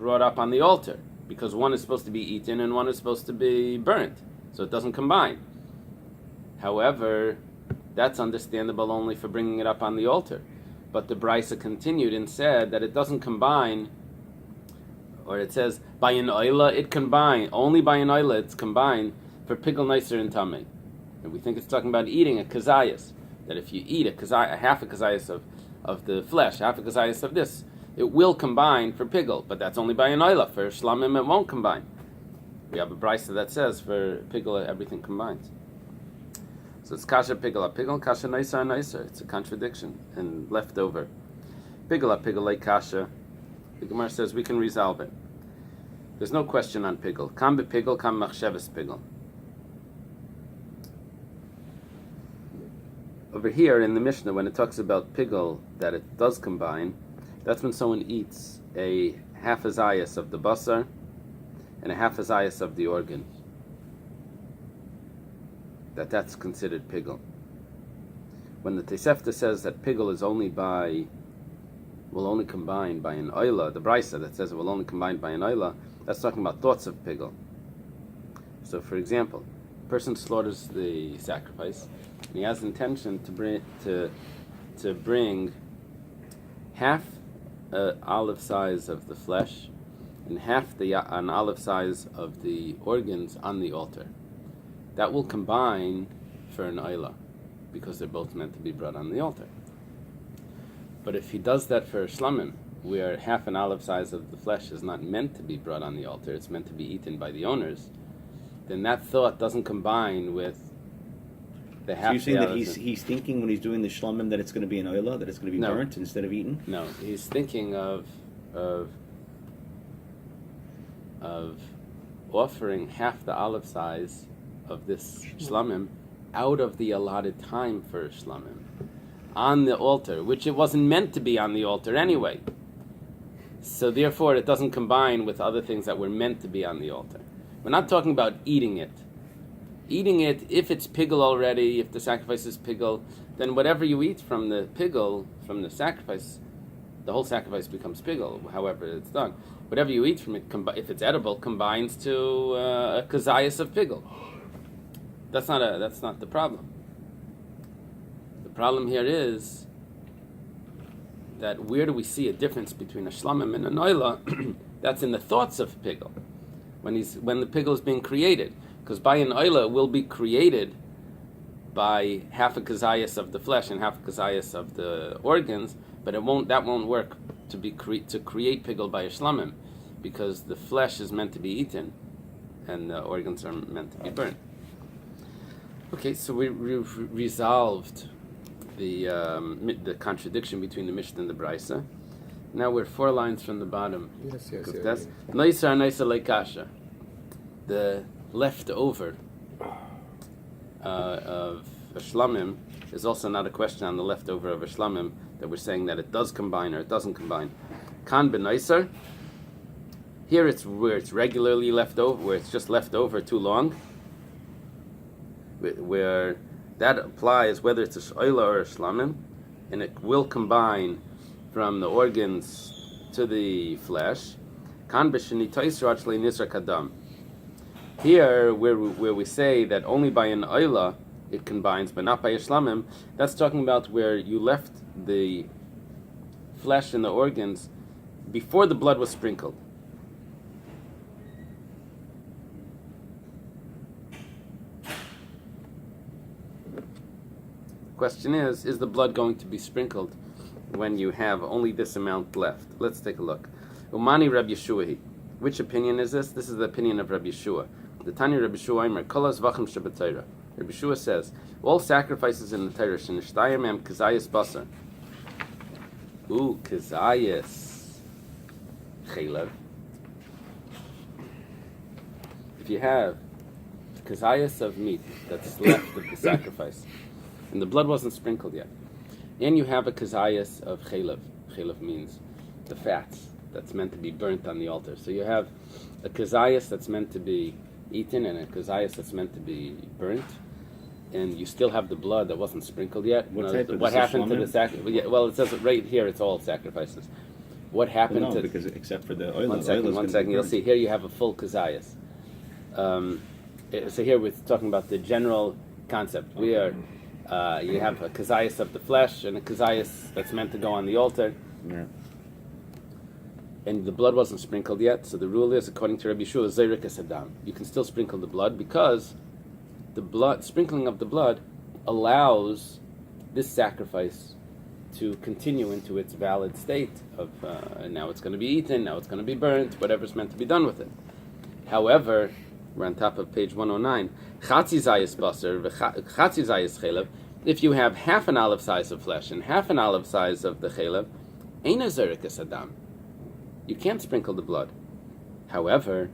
brought up on the altar, because one is supposed to be eaten and one is supposed to be burnt, so it doesn't combine. However, that's understandable only for bringing it up on the altar. But the Brisa continued and said that it doesn't combine, or it says, by an oila it combined, only by an oila it's combined for pigel nicer and tamei. And we think it's talking about eating a kazayas, that if you eat a half a kazayas of the flesh, half a kazayas of this, it will combine for pigel, but that's only by an oila. For shlamim it won't combine. We have a brisa that says for pigel everything combines. So it's kasha pigel, kasha nicer. It's a contradiction and leftover. Pigel like kasha. The Gemara says we can resolve it. There's no question on pigel. Kam bepigel, kam machsheves pigel. Over here in the Mishnah, when it talks about pigel, that it does combine, that's when someone eats a half a zayas of the basar and a half a zayas of the organ. That's considered pigel. When the Tosefta says that pigel is will only combine by an oila, the Brisa that says it will only combine by an oila, that's talking about thoughts of pigel. So, for example, a person slaughters the sacrifice, and he has intention to bring half an olive size of the flesh and half an olive size of the organs on the altar. That will combine for an oila, because they're both meant to be brought on the altar. But if he does that for shlamim, where half an olive size of the flesh is not meant to be brought on the altar, it's meant to be eaten by the owners, then that thought doesn't combine with the half. So you're saying that he's thinking when he's doing the shlamim that it's going to be an oila, that it's going to be burnt instead of eaten? No, he's thinking of offering half the olive size of this shlamim out of the allotted time for shlamim on the altar, which it wasn't meant to be on the altar anyway. So therefore it doesn't combine with other things that were meant to be on the altar. We're not talking about eating it. Eating it, if it's pigel already, if the sacrifice is pigel, then whatever you eat from the pigel, from the sacrifice, the whole sacrifice becomes pigel, however it's done. Whatever you eat from it, if it's edible, combines to a kazayas of pigel. That's not the problem. The problem here is that where do we see a difference between a shlamim and an oila? That's in the thoughts of pigel, when the pigel is being created. Because by an oila it will be created by half a kazayas of the flesh and half a kazayas of the organs, but that won't work to create pigel by a shlamim, because the flesh is meant to be eaten and the organs are meant to be burnt. Okay, so we've resolved the contradiction between the Mishnah and the Brisa. Now we're 4 lines from the bottom. Yes. Noisar leikasha. The leftover of a shlamim is also not a question on the leftover of a shlamim, that we're saying that it does combine or it doesn't combine. Kan b'noisar. Here it's where it's regularly left over, where it's just left over too long, where that applies whether it's a oila or a shlamim, and it will combine from the organs to the flesh. Kan b'sheni toisar actually nisra kadam. Here, where we say that only by an oila it combines, but not by a shlamim, that's talking about where you left the flesh and the organs before the blood was sprinkled. Question is the blood going to be sprinkled when you have only this amount left? Let's take a look. Umani Reb Yeshua. Which opinion is this? This is the opinion of Reb Yeshua. The Tanya Reb Yeshua Aimer, Kol Zevachim Shabbatayra. Reb Yeshua says, all sacrifices in the Torah, Shenishtayim Am Kazayas Basar. Kazayas Chaylev. If you have kazayas of meat that's left of the sacrifice, and the blood wasn't sprinkled yet, and you have a kazayas of chaylev. Chaylev means the fats that's meant to be burnt on the altar. So you have a kazayas that's meant to be eaten and a kazayas that's meant to be burnt, and you still have the blood that wasn't sprinkled yet. What happened to the sacrifice? Well, it says it right here. It's all sacrifices. What happened Well, no, to... because except for the oil. One second. You'll see here you have a full kazayas. So here we're talking about the general concept. We are, you have a kazayas of the flesh and a kazayas that's meant to go on the altar. Yeah. And the blood wasn't sprinkled yet, so the rule is, according to Rabbi Shua, Zayrik Adam. You can still sprinkle the blood because the sprinkling of the blood allows this sacrifice to continue into its valid state of now it's going to be eaten, now it's going to be burnt, whatever's meant to be done with it. However, we're on top of page 109. Chatzi zayis basar, chatzi zayis chelev. If you have half an olive size of flesh and half an olive size of the chelev, eina zayrik adam. You can't sprinkle the blood. However,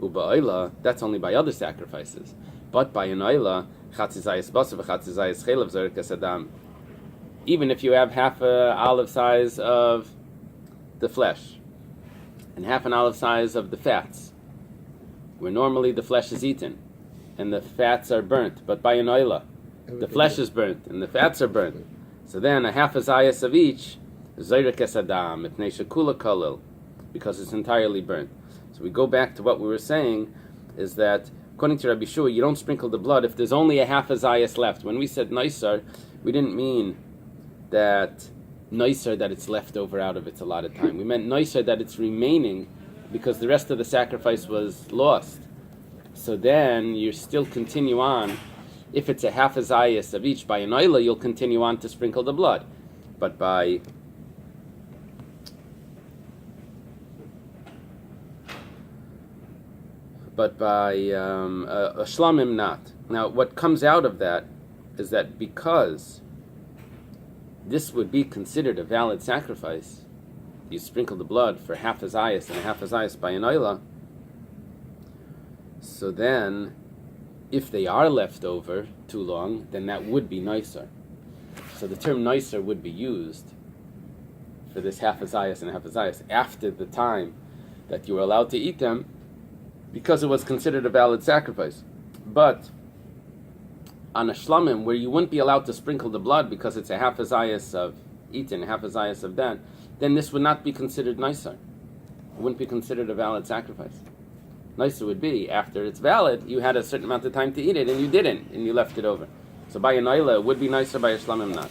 uba oila, that's only by other sacrifices. But by an oila, chatzi zayis basar v'chatzi zayis chelev zayrik adam. Even if you have half an olive size of the flesh and half an olive size of the fats, where normally the flesh is eaten and the fats are burnt, but by an oila, the flesh is burnt and the fats are burnt. So then a half a zayas of each, zayrik es adam, itnei shekula kolil, because it's entirely burnt. So we go back to what we were saying, is that according to Rabbi Shua, you don't sprinkle the blood if there's only a half a zayas left. When we said noisar, we didn't mean that noisar that it's left over out of its allotted time. We meant noisar that it's remaining because the rest of the sacrifice was lost. So then you still continue on. If it's a half a zayas of each by an oila, you'll continue on to sprinkle the blood. But by a shlamim not. Now what comes out of that is that because this would be considered a valid sacrifice, you sprinkle the blood for half a zayas and a half a zayas by an oila, so then if they are left over too long, then that would be noisar. So the term noisar would be used for this half a zayas and half a zayas after the time that you were allowed to eat them, because it was considered a valid sacrifice. But on a shlamim, where you wouldn't be allowed to sprinkle the blood because it's a half a zayas of eaten, half a zayas of that, then this would not be considered noisar. It wouldn't be considered a valid sacrifice. Noisar would be, after it's valid, you had a certain amount of time to eat it, and you didn't, and you left it over. So by an oila, it would be noisar, by a shlamim not.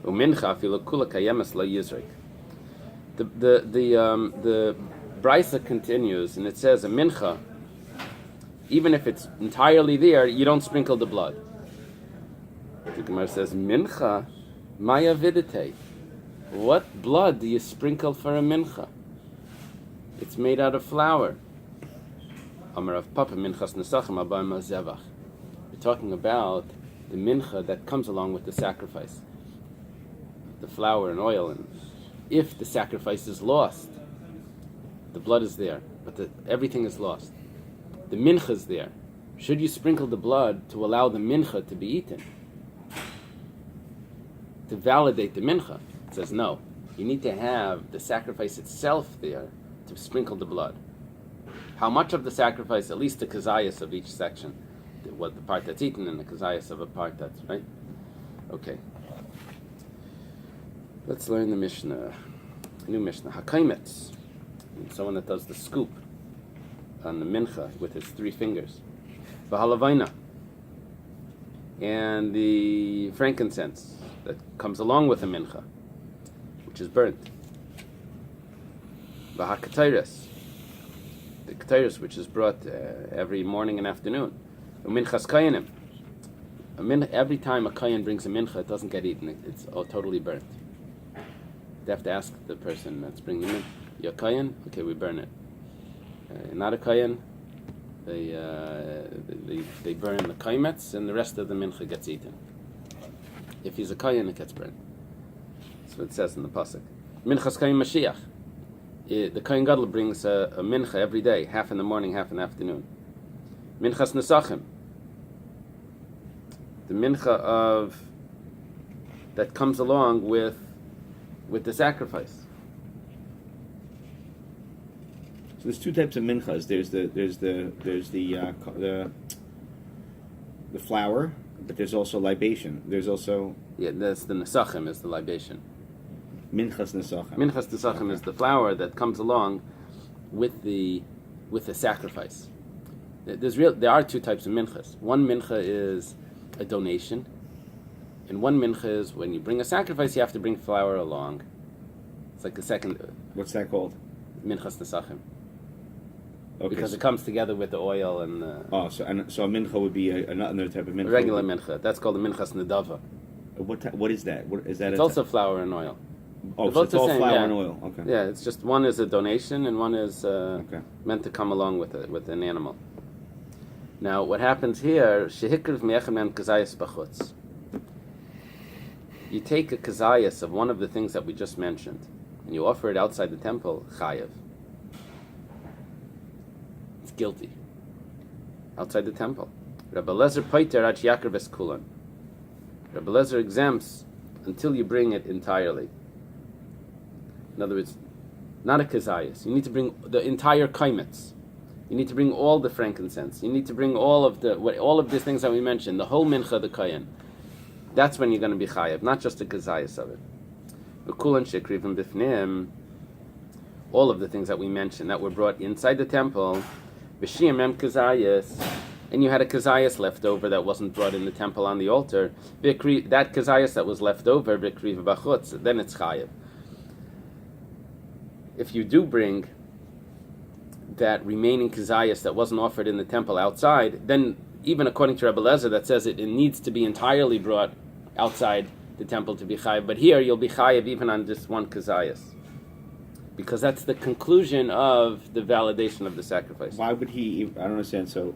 Umincha afilu kula kayemes lo yizrik. The Brisa continues, and it says a mincha, even if it's entirely there, you don't sprinkle the blood. The Gemara says, mincha maya vidite. What blood do you sprinkle for a mincha? It's made out of flour. Amar of Papa minchas nesachim abayim zevach. We're talking about the mincha that comes along with the sacrifice, the flour and oil. And if the sacrifice is lost, the blood is there, but everything is lost. The mincha is there. Should you sprinkle the blood to allow the mincha to be eaten? To validate the mincha? It says no. You need to have the sacrifice itself there to sprinkle the blood. How much of the sacrifice? At least the kazayas of each section. What the part that's eaten and the kazayas of a part that's, right? Okay. Let's learn the Mishnah. A new Mishnah. Hakaimetz. Someone that does the scoop on the mincha with his 3 fingers. V'halavayna. And the frankincense that comes along with the mincha, which is burnt. V'hakatayres. The ketayres, which is brought every morning and afternoon. U'minchas kayanim. Every time a kayan brings a mincha, it doesn't get eaten. It's totally burnt. They have to ask the person that's bringing it. You're a kayan? Okay, we burn it. Not a kayan, they burn the kaimetz, and the rest of the mincha gets eaten. If he's a kayan, it gets burned. That's what it says in the pasuk. Minchas kayan mashiach. The kayan gadol brings a mincha every day, half in the morning, half in the afternoon. Minchas nesachim. The mincha that comes along with the sacrifice. So there's 2 types of minchas. There's the flour, but there's also libation. There's also that's the nesachim is the libation. Minchas Nesachim. Minchas Nesachim is the flour that comes along with the sacrifice. There are two types of minchas. One mincha is a donation, and one mincha is when you bring a sacrifice, you have to bring flour along. It's like a second. What's that called? Minchas Nesachim. Okay, Because it comes together with the oil and so a mincha would be another type of mincha. a regular mincha. That's called the minchas nedava. What is that? What is that? It's also flour and oil. Oh, They're so both it's the all same, flour yeah. and oil. Okay. Yeah, it's just one is a donation and one is Okay. meant to come along with an animal. Now, what happens here? Shehikriv me'echamen kazayas b'chutz. You take a kazayas of one of the things that we just mentioned, and you offer it outside the temple. Chayev. It's guilty. Outside the temple. Rabbi Lezer poiter ach yakar beskulan. Rabbi Lezer exempts until you bring it entirely. In other words, not a kazayas. You need to bring the entire kaimetz. You need to bring all the frankincense. You need to bring all of these things that we mentioned, the whole mincha, the kayan. That's when you're going to be chayev, not just a kazayas of it. V'kulan shekrivim bifnim, all of the things that we mentioned that were brought inside the temple, v'shiyam em kazayas, and you had a kazayas left over that wasn't brought in the temple on the altar, that kazayas that was left over, v'kriv b'chutz, then it's chayev. If you do bring that remaining kazayas that wasn't offered in the temple outside, then even according to Rebbe Lezer that says it needs to be entirely brought outside the temple to be chayiv. But here you'll be chayiv even on just one kazayas, because that's the conclusion of the validation of the sacrifice. Why would he? I don't understand. So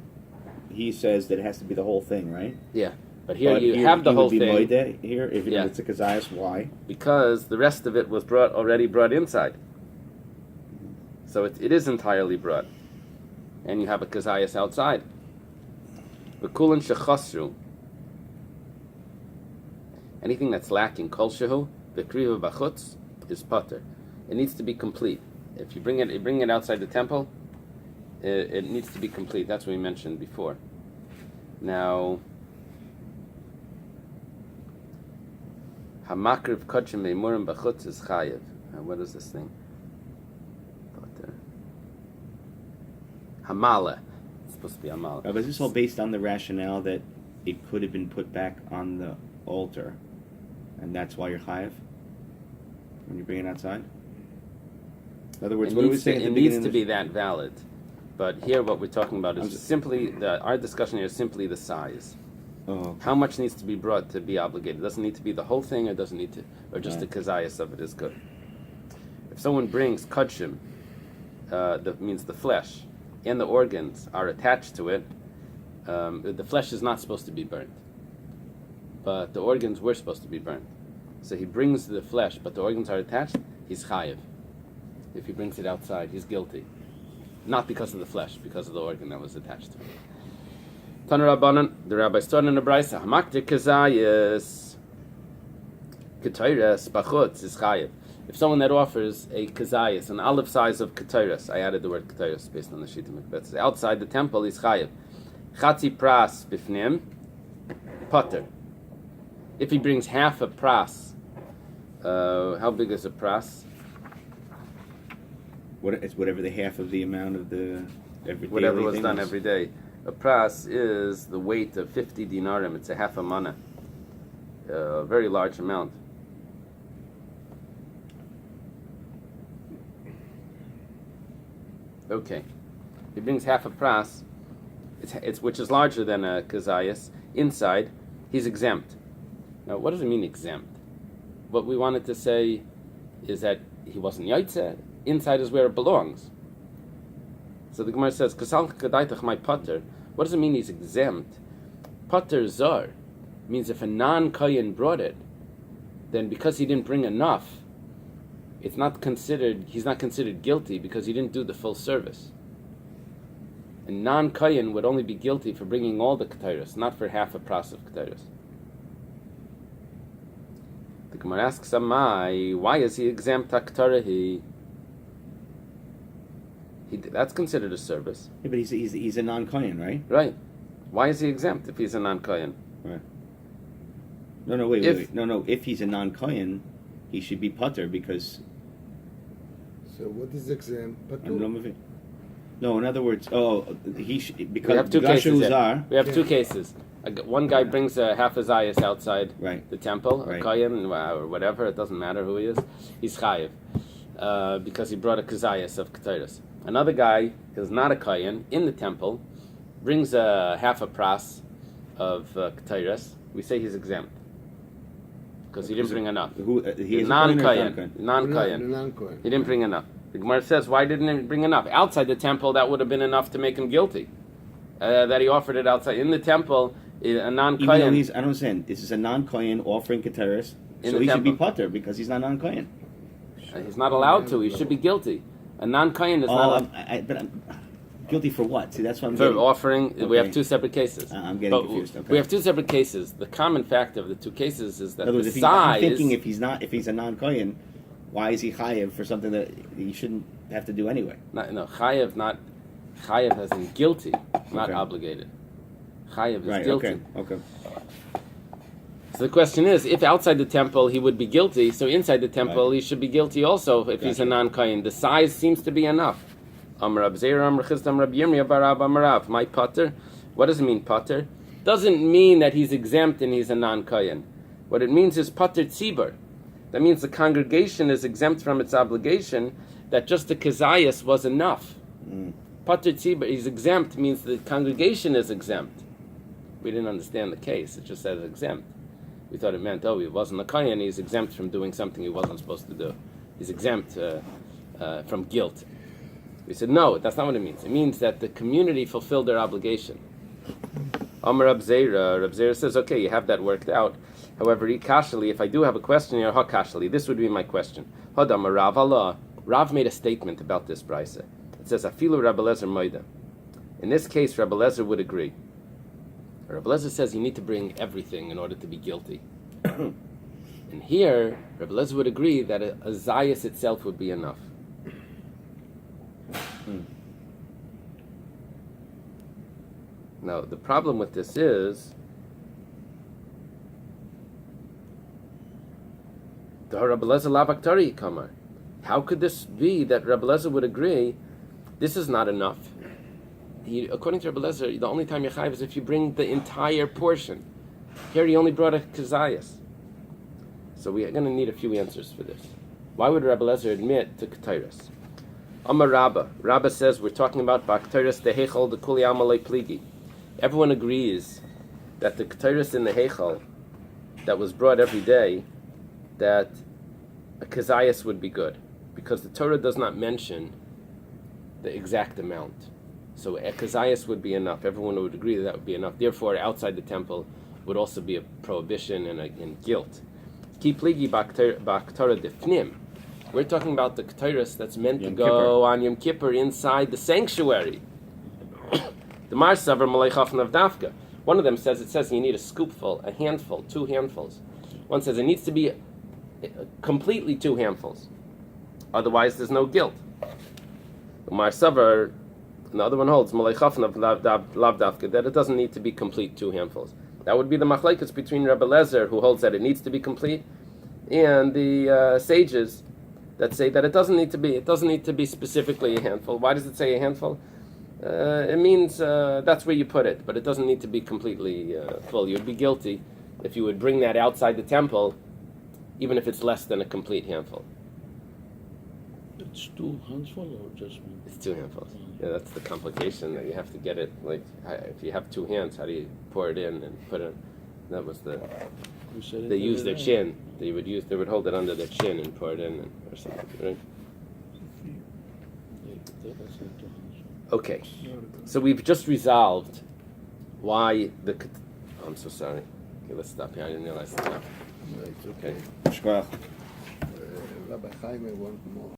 he says that it has to be the whole thing, right? Yeah, but here you have the whole thing. Moedeh here, if Yeah. it's a kazayas, why? Because the rest of it was already brought inside. So it is entirely brought. And you have a kazayas outside. V'kulan shechasru. Anything that's lacking, kol shehu, v'kriva b'chutz, is pater. It needs to be complete. If you bring it outside the temple, it needs to be complete. That's what we mentioned before. Now, hamakriv kodshim me'murim b'chutz is chayev. What is this thing? Hamala. It's supposed to be Hamala. But is this all based on the rationale that it could have been put back on the altar, and that's why you're chayev when you bring it outside? In other words, what do we say? It needs to be that valid. But here, what we're talking about is simply our discussion here is simply the size. Oh, okay. How much needs to be brought to be obligated? It doesn't need to be the whole thing, or doesn't need to, or just the kazayas of it is good. If someone brings kodshim, that means the flesh and the organs are attached to it, the flesh is not supposed to be burnt, but the organs were supposed to be burnt. So he brings the flesh, but the organs are attached, he's chayev. If he brings it outside, he's guilty. Not because of the flesh, because of the organ that was attached to it. Tana Rabbanan, the rabbi started in the braysa, hamaktir kazayas, ketayres, bachutz, is chayev. If someone that offers a kazayas, an olive size of ketayres, I added the word ketayres based on the Shita Mikbetz, outside the temple, is chayev. Chatzi pras bifnim, potter. If he brings half a pras, how big is a pras? It's whatever the half of the amount of the whatever was done every day. A pras is the weight of 50 dinarim. It's a half a mana, a very large amount. Okay, he brings half a pras, it's which is larger than a kazayas. Inside, he's exempt. Now, what does it mean exempt? What we wanted to say is that he wasn't yaitze. Inside is where it belongs. So the Gemara says, "Kasal kadaitach my pater." What does it mean he's exempt? Pater zar means if a non-kayan brought it, then because he didn't bring enough, it's not considered. He's not considered guilty because he didn't do the full service. A non-kayan would only be guilty for bringing all the ketairos, not for half a pras of ketairos. The Gemara asks, "Amai, why is he exempt haktarahi?" That's considered a service. Yeah, but he's a non-kohen, right? Right. Why is he exempt if he's a non-kohen? Right. No, wait. No. If he's a non-kohen, he should be putter because. So what is exam? No, in other words, because We have two cases. Uzar, We have two cases. One guy brings a half a zayas outside the temple, a kohen or whatever. It doesn't matter who he is. He's chayiv because he brought a kazayas of ketores. Another guy who's not a kohen in the temple brings a half a pras of ketores. We say he's exempt because he didn't bring enough. He is non-kohen. Non-kohen. He didn't bring enough. The Gemara says, why didn't he bring enough? Outside the temple, that would have been enough to make him guilty. That he offered it outside. In the temple, a non-kohen... I don't understand. This is a non-kohen offering keteris, so he should be putter because he's not non-kohen. He's not allowed to. He should be guilty. A non-kohen is not... I'm guilty for what? See, that's what I'm for getting. offering, Okay. we have two separate cases. I'm getting confused. Okay. We have two separate cases. The common factor of the two cases is that In other words, the size... I'm thinking if he's a non-kohen, why is he chayev for something that he shouldn't have to do anyway? No, chayev as in guilty, not obligated. Chayev is guilty. Okay. So the question is, if outside the temple he would be guilty, so inside the temple he should be guilty also if he's a non-kohen. The size seems to be enough. Amar Rab Zera, Amar Chisda, Rab Yirmiyah, Bar Abba, Amar Rav. My pater. What does it mean, pater? Doesn't mean that he's exempt and he's a non-kohen. What it means is pater tzibur. That means the congregation is exempt from its obligation. That just the kazayas was enough. Pater tzibur, he's exempt means the congregation is exempt. We didn't understand the case. It just said exempt. We thought it meant, he wasn't a kohen. He's exempt from doing something he wasn't supposed to do. He's exempt from guilt. We said, no, that's not what it means. It means that the community fulfilled their obligation. Amar Rab Zera says, okay, you have that worked out. However, ikashali, if I do have a question here, hakashali, this would be my question. Hadam Rav Allah. Rav made a statement about this brisa. It says, Afilu Rabbi Lezer moida. In this case, Rabbi Lezer would agree. Rabbi Lezer says you need to bring everything in order to be guilty. And here, Rabbi Lezer would agree that a zayas itself would be enough. Now, the problem with this is the Rabbi Lezer Lavaktari Kamar. How could this be that Rabbi Lezer would agree this is not enough? According to Rabbi Lezer, the only time you're chayiv is if you bring the entire portion. Here he only brought a kazayas. So we are going to need a few answers for this. Why would Rabbi Lezer admit to ketores? Amar Rabba. Rabba says we're talking about ketores the heichal the kuli amalei pligi. Everyone agrees that the ketores in the heichal that was brought every day, that a kazayas would be good, because the Torah does not mention the exact amount. So a kazayas would be enough. Everyone would agree that would be enough. Therefore, outside the temple would also be a prohibition and guilt. Ki pligi b'Torah defnim. We're talking about the ketores that's meant to go on Yom Kippur inside the sanctuary. The Mar Savar Malei Chafnav Dafka. One of them says you need a scoopful, a handful, 2 handfuls. One says it needs to be completely 2 handfuls. Otherwise, there's no guilt. The Mar Savar, the other one holds Malei Chafnav Lav Dafka, that it doesn't need to be complete 2 handfuls. That would be the machlekes between Rabbi Lezer, who holds that it needs to be complete, and the sages that say that it doesn't need to be. It doesn't need to be specifically a handful. Why does it say a handful? It means that's where you put it, but it doesn't need to be completely full. You'd be guilty if you would bring that outside the temple, even if it's less than a complete handful. It's 2 handful or just 1? It's 2 handfuls. Yeah, that's the complication, that you have to get it, like, if you have 2 hands, how do you pour it in and put it? That was they use their chin. They would hold it under their chin and pour it in or something, right? Okay, so we've just resolved why I'm so sorry. Okay, let's stop here. I didn't realize it's now. No, it's okay. Shkoyach. Rabbi Chaim, I want more.